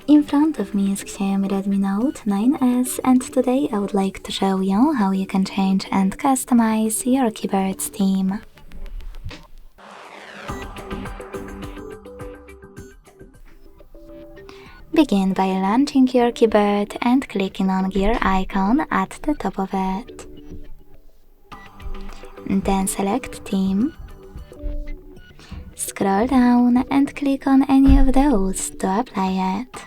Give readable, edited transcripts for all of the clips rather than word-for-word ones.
In front of me is Xiaomi Redmi Note 9s, and today I would like to show you how you can change and customize your keyboard's theme. Begin by launching your keyboard and clicking on gear icon at the top of it. Then select theme. Scroll down and click on any of those to apply it.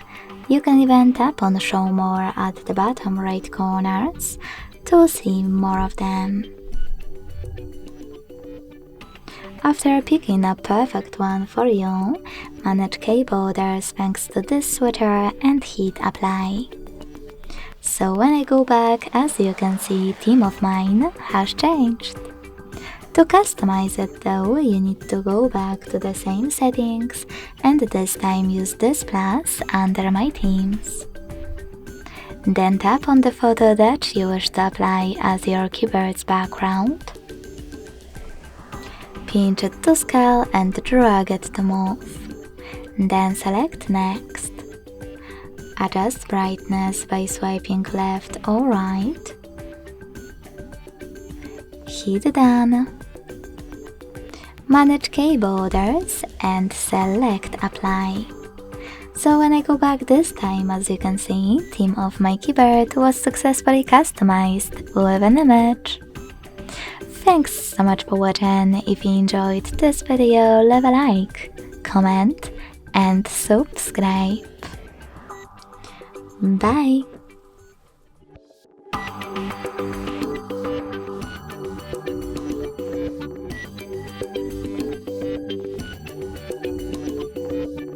You can even tap on Show More at the bottom right corners to see more of them. After picking a perfect one for you, manage key borders thanks to this switcher and hit apply. So when I go back, as you can see, theme of mine has changed. To customize it though, you need to go back to the same settings and this time use this plus under my themes. Then tap on the photo that you wish to apply as your keyboard's background. Pinch it to scale and drag it to move. Then select next. Adjust brightness by swiping left or right. Hit done. Manage key borders and select apply. So when I go back this time, as you can see, theme of my keyboard was successfully customized with an image. Thanks so much for watching. If you enjoyed this video, leave a like, comment and subscribe. Bye!